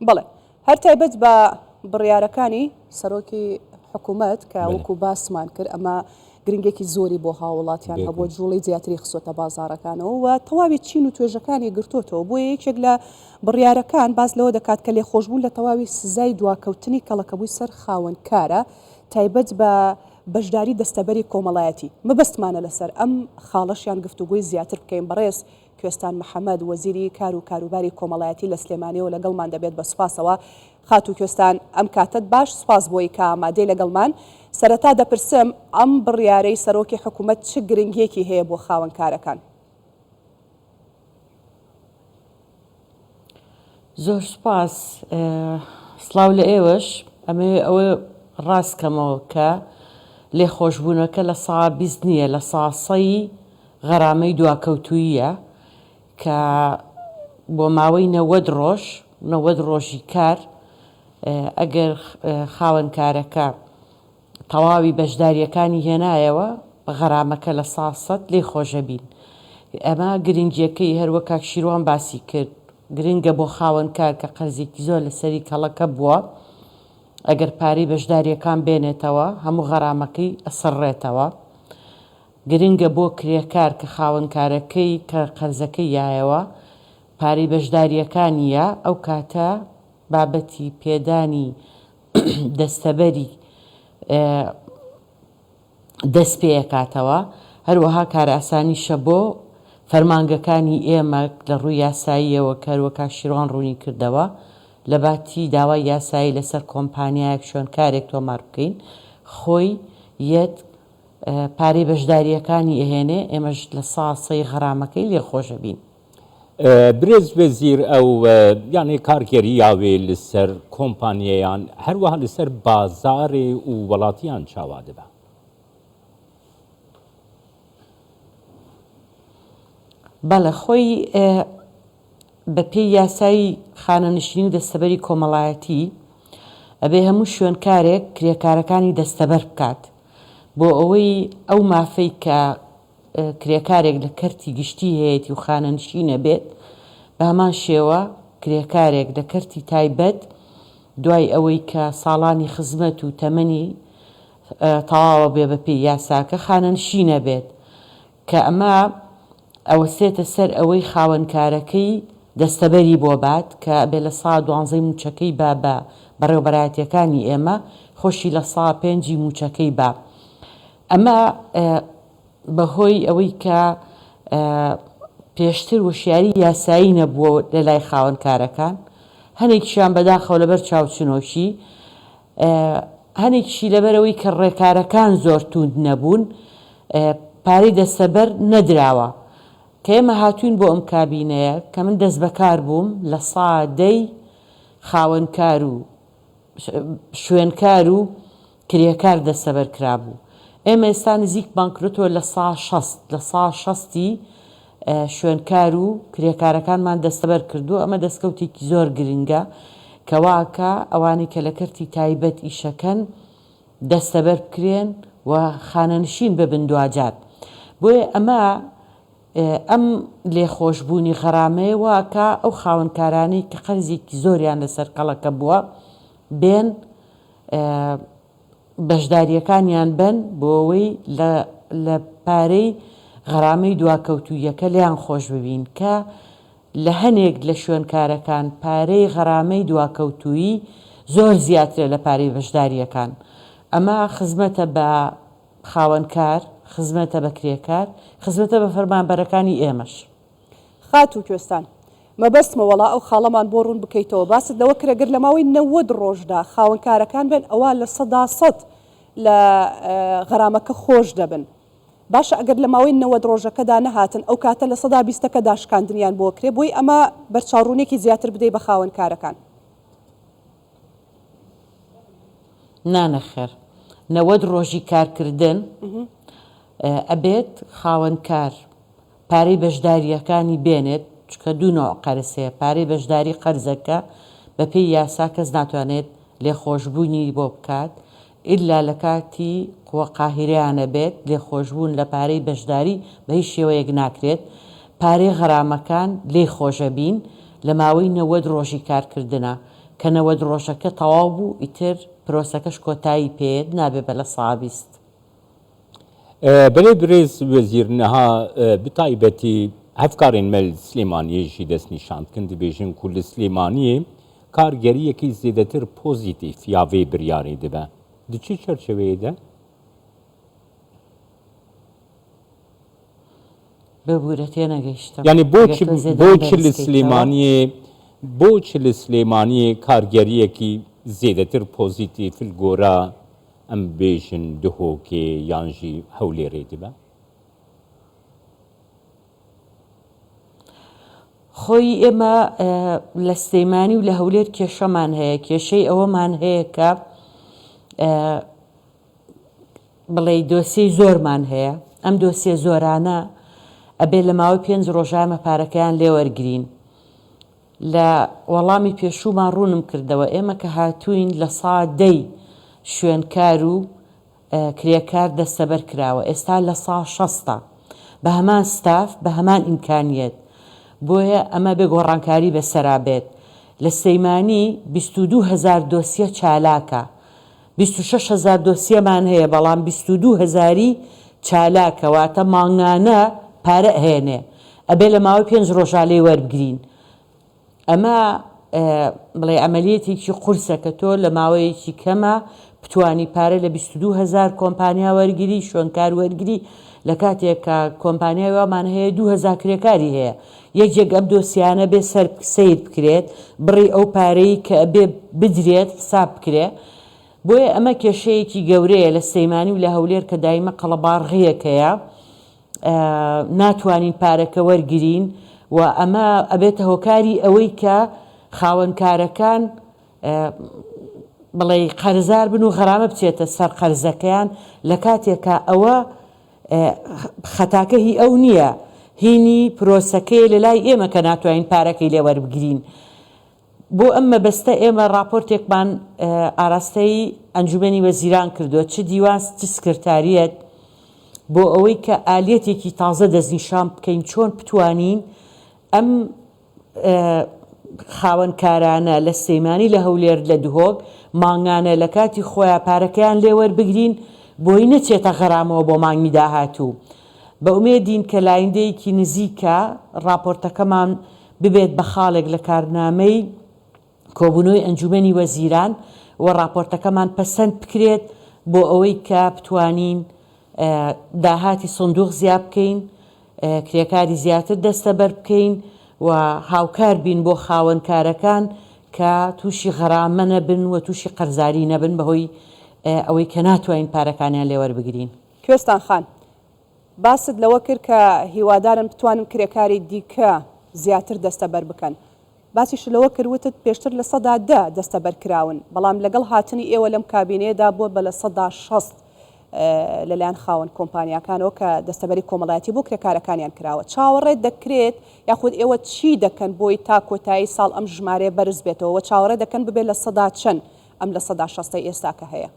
بەڵێ هەر تایبەت بە بڕیارەکانی سەرۆکی حکوومەت کە وەکو باسمان کرد ئەمە گرنگێکی زۆری بۆ هاوڵاتیان هەبووە جوڵی زیاتری خسۆتە بازارەکانەوە و تەواوی چین و توێژەکانی گرتوتەوە بۆ یەکێک لە بڕیارەکان باز لەوە دەکات کە لێخۆشبوون لە تەواوی سزای دواکەوتنی کەڵەکەبووی سەر خاوەنکارە تایبەت بە بەشداری دەستەبەری کۆمەڵایەتی مەبەستمانە لەسەر ئەم خاڵەشیان گفتوگوی زیاتر بکەین بەڕێز کوێستان محەممەد وەزیری کار و کاروباری کۆمەڵایەتی لە سلێمانیەوە لەگەڵمان دەبێت بە سوپاسەوە خات و کوێستان ئەم کاتت باش سوپاس بۆی کە ئامادەی لەگەڵمان سەرەتا دەپرسم ئەم بڕیارەی سەرۆکی حکوومەت چ گرنگیەکی هەیە بۆ خاوەنکارەکان؟ زۆر سوپاس سڵاو لە ئێوەش ئەمە ئەوە ڕاستکەمەوە کە لێخۆشبوونەکە لە سا بیست نییە لە ساسەی غەرامەی دواکەوتوییە کە بۆ ماوەی 90 ڕۆژی کار ئەگەر خاوەنکارەکە تەواوی بەشداریەکانی هێنایەوە غەرامەکە لە 100 لێخۆشە بین. ئەمە گرنگیەکەی هەروە کاک شیروان باسی کرد گرنگە بۆ خاوەنکار کە قەرزێکی زۆر لەسەری کەڵەکە بووە ئەگەر پارەی بەشداریەکان بێنێتەوە هەموو غەرامەکەی ئەسڕێتەوە. گرنگە بۆ کرێکار کە خاوەنکارەکەی کە قەرزەکەی یایەوە پارەی بەشداریەکانیە ئەو کاتە بابەتی پێدانی دەستەبەری دەست پێکاتەوە. هەروەها کارئاسانیشە بۆ فەرمانگەکانی ئێمە لە ڕووی یاساییەوە کەروەکە شیروان ڕوونی کردەوە لە باتی داوای یاسایی لەسەر کۆمپانیایەک شوێنکارێک تۆمار بکەین خۆی یەت پارەی بەشداریەکانی ئەهێنێ ئێمەش لە ساسەی غەرامەکەی لێخۆشە بین. برێز وەزیر ئەو یانێ کارگەری یاوێ لەسەر کۆمپانیەیان هەروەها لەسەر بازارێ و وڵاتیان چاوا دەبە. بەڵێ خۆی بە پێی یاسایی خانەنشینی و دەستەبەری کۆمەڵایەتی ئەبێ هەموو شوێنکارێک کرێکارەکانی دەستەبەر بکات بۆ ئەوەی ئەو مافەی کە کرێکارێک لە کەرتی گشتی هەیەی و خانەنشینە بێت بە هەمان شێوە کرێکارێک لە کەرتی تایبەت دوای ئەوەی کە ساڵانی خزمەت و تەمەنی تەواوە بێ بە پێی یاساکە خانەنشینە بێت کە ئەمە ئەوەسێتە سەر ئەوەی خاوەنکارەکەی دەستەبەری بۆ بات کە بێ لە 12 موچەکەی با بە بەڕێوەبەرایەتیەکانی ئێمە خۆشی لە 5 موچەکەی با. ئەمە بەهۆی ئەوەی کە پێشتر وشیاری یاسایی نەبووە لە لای خاوەنکارەکان هەنێکیشیان بەداخەوە لەبەر چاوچنۆشی هەنێکیشی لەبەرەوەی کە ڕێکارەکان زۆر توند نەبوون پارەی دەستەبەر نەدراوە کە ئێمە هاتوین بۆ ئەم کابینەیە کە من دەست بەکار بووم لە سادەی خاوەنکار و شوێنکار و کرێکار دەستەبەر کرابوو. ئێمە ئێستا نزیک بانکرۆتەوە لە 160 شوێنکار و کرێکارەکانمان دەستەبەر کردو. ئەمە دەستکەوتێکی زۆر گرنگە کەواکە ئەوانی کە لە کەرتی تایبەت ئیشەکەن دەستەبەر بکرێن و خانەنشین ببن دوجار. بۆیە ئەمە ئەم لێخۆشبوونی غەرامەیە واکە ئەو خاوەنکارانەی کە قەرزێکی زۆریان لەسەر کەڵەکە بووە بێن بەشداریەکانیان بن بۆ ئەوەی لە پارەی غەرامەی دواکەوتوویەکە لیان خۆش ببین کە لە هەنێک لە شوێنکارەکان پارەی غەرامەی دواکەوتووی زۆر زیاترە لە پارەی بەشداریەکان. ئەمە خزمەتە بە خاوەنکار، خزمەتە بە کرێکار، خزمەتە بە فەرمانبەرەکانی ئێمەش. خات و کوێستان مەبەستمە وەڵا ئەو خاڵەمان بۆ ڕوون بکەیتەوە باست لەوە کرێگەر لە ماوەی 90 ڕۆژدا خاوەنکارەکان بن ئەوە لە 100 لە غەرامەکە خۆش دەبن. باشە ئەگەر لە ماوەی 90 ڕۆژەکەدا نەهاتن ئەو کاتە لە 120 داشکاندنیان بۆ کرێ بۆی ئەمە بەرچاوڕوونێکی زیاتر بدەی بە خاوەنکارەکان. نانەخێر 90 ڕۆژی کارکردن ئەبێت خاوەنکار پارەی بەشداریەکانی بێنێت چکە دوو نوع قەرزەیە پارەی بەشداری قەرزەکە بە پێی یاسا کەس ناتوانێت لێخۆشببوونی بۆ بکات ئیلا لە کاتی قووە قاهیرەیانە بێت لێخۆشببوون لە پارەی بەشداری بە هیچ شێوەیەک ناکرێت. پارەی غەرامەکان لێ خۆشە بین لە ماوەی 90 ڕۆژی کارکردنە کە 90 ڕۆژەکە تەواو بوو ئیتر پرۆسەکەش کۆتایی پێێت نابێ بە لە سابیست. بەێ برێز وەزیر نەها بتایبەتی هەفکارên me li Slêmaniyê jî destnîşandkin dibêjin ku li Slêmaniyê kargeriyekî zêdetir pozîtîv ya vê biryarê dibe. Di çi çerçeveyê de? ببوورە تێنەگەیشتم. Yani boçi li Slêmaniyê kargeriyekî zêdetir pozîtîv fil gora em bêjin dihokê yan jî hewlêrê dibe? خۆی ئێمە لە سلێمانی و لە هەولێر کێشەمان هەیە، کێشەی ئەوەمان هەیە کە بڵێ دۆسیەی زۆرمان هەیە. ئەم دۆسیە زۆرانە ئەبێ لە ماوەی 5 ڕۆژانمە پارەکەیان لێ وەرگرین. لە وەڵامی پێشوومان ڕوونم کردەوە ئێمە کە هاتوین لە سا 10 شوێنکار و کرێکار دەستەبەر کراوە، ئێستا لە سا 60 بە هەمان ستاف بە هەمان ئیمکانیەت. بۆیە ئەمە بێ گۆڕانکاری بەسەرا بێت. لە سلێمانی 22,000 دۆسیە چالاکە، 26,000 دۆسیەمان هەیە بەڵام 22,000 چالاکەواتە ماڵنانە پارە هێنێ ئەبێ لە ماوەی 5 ڕۆژا لێ وەربگرین. ئەمە بڵێ ئەمەلیەتێکی قورسە کە تۆ لە ماوەیەکی کەمە بتوانی پارە لە 22,000 کۆمپانیا وەرگری شوێنکار وەرگری لە کاتێکە کۆمپانیای وامان هەیە 2,000 کرێکاری هەیە. یەکێک ئەم دۆسیانە بێ سیر بکرێت بڕی ئەو پارەی کە بێ بدرێت حساب بکرێ. بۆیە ئەمە کێشەیەکی گەورەیە لە سلێمانی و لە هەولێر کە دایمە قەڵەباڕغیەکەیە ناتوانین پارەکە وەرگرین و ئەمە ئەبێتە هۆکاری ئەوەی کە خاوەنکارەکان بڵێ قەرزار بن و غەرامە بچێتە سەر قەرزەکەیان لە کاتێکە ئەوە خەتاکە هی ئەو نییە، هینی پرۆسەکەی لە لای ئێمە کە ناتوانین پارەکەی لێ وەربگرین. بۆ ئەم مەبەستە ئێمە راپۆرتێکمان ئاراستەی ئەنجومەنی وەزیران کردووە، چ دیوان چ سکرتاریەت، بۆ ئەوەی کە ئالێتێکی تازە دەستنیشان بکەین چۆن بتوانین ئەم خاوەنکارانە لە سلێمانی لە هەولێر لە دهۆک مانگانە لە کاتی خۆیان پارەکەیان لێ وەربگرین بۆی نەچێتە غەرامەوە بۆ مانگی داهاتوو. بە ئومێدین کە لایندەیەکی نزیکە راپۆرتەکەمان ببێت بە خاڵێک لە کارنامەی کۆبوونەوەی ئەنجومەنی وەزیران و راپۆرتەکەمان پەسەند بکرێت بۆ ئەوەی کە بتوانین داهاتی سندوق زیاد بکەین، کرێکاری زیاتر دەستەبەر بکەین و هاوکار بین بۆ خاوەنکارەکان کە تووشی غەرامە نەبن و تووشی قەرزاری نەبن بەهۆی ئەوەی کە ناتوانین پارەکانیان لێ وەربگرین. کوێستان خان، باست لەوە کرد کە هیوادارم بتوانن کرێکاری دیکە زیاتر دەستەبەر بکەن. باسیش لەوە کردوتت پێشتر لە 10 دەستەبەر کراون، بەڵام لەگەڵ هاتنی ئێوە لەم کابینەیەدا بۆ بە لە 60 لەلایەن خاوەن کۆمپانیاکانەوە کە دەستەبەری کۆمەڵایەتی بۆ کرێکارەکانیان کراوە. چاوەڕێت دەکرێت یاخود ئێوە چی دەکەن بۆی تا کۆتایی ساڵ ئەم ژمارەیە بەرز بێتەوە و چاوەڕێ دەکەن ببێت لە 100 چەند ئەم لە 160 ئێستاکە هەیە؟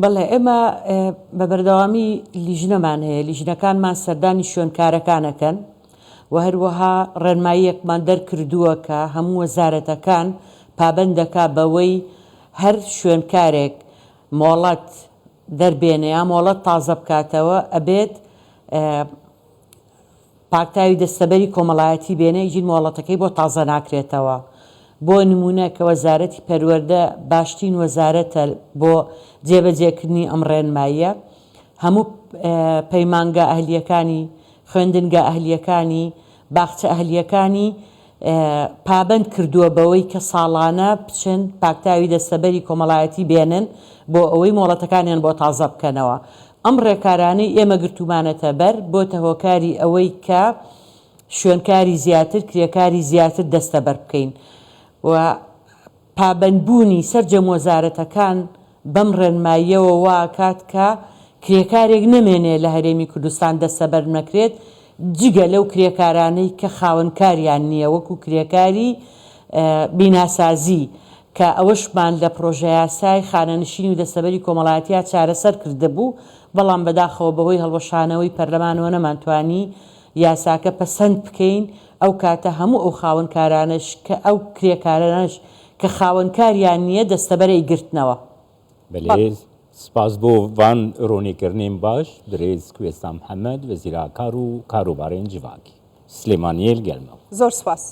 بەڵێ ئێمە بە بەردەوامی لیژنەمان هەیە، لیژنەکانمان سەردانی شوێنکارەکانەکەن و هەروەها ڕێنماییەکمان دەرکردووە کە هەموو وەزارەتەکان پابەندەکە بەوەی هەر شوێنکارێک مۆڵەت دەربێنێ یا مۆڵەت تازە بکاتەوە ئەبێت پاکتاوی دەستەبەری کۆمەڵایەتی بێنێ، ژین مۆڵەتەکەی بۆ تازە ناکرێتەوە. بۆ نمونە کە وەزارەتی پەروەردە باشترین وەزارەتە بۆ جێبەجێکردنی ئەم ڕێنماییە، هەموو پەیمانگە ئەهلیەکانی خوێندنگە ئەهلیەکانی باخچە ئەهلیەکانی پابند کردووە بەوەی کە ساڵانە بچن پاکتاوی دەستەبەری کۆمەڵایەتی بێنن بۆ ئەوەی مۆڵەتەکانیان بۆ تازە بکەنەوە. ئەم ڕێکارانەی ئێمە گرتومانەتە بەر بۆتە هۆکاری ئەوەی کە شوێنکاری زیاتر کرێکاری زیاتر دەستەبەر بکەین و پابندبوونی سەرجەم وەزارەتەکان بەم ڕێنماییەوە واکات کە کرێکارێک نەمێنێ لە هەرێمی کوردستان دەستەبەر نەکرێت جگە لەو کرێکارانەی کە خاوەنکاریان نییە، وەکو کرێکاری بیناسازی کە ئەوەشمان لە پرۆژە یاسای خانەنشینی و دەستەبەری کۆمەڵایەتیە چارەسەر کردهبوو، بەڵام بەداخەوە بەهۆی هەڵوەشانەوەی پەرلەمانەوە نەمانتوانی یاساکە پەسەند بکەین ئەو کاتە هەموو ئەو خاوەنکارانش کە ئەو کرێکارانش کە خاوەنکاریان نییە دەستەبەرەی گرتنەوە. بەێ سپاس بۆ وان ڕۆنیکردنێن باش درێز کوێستا محەممەد وەزیراکار و کاروبارێن جیواکی سلێمانیێل گەلمەوە زۆر سپاس.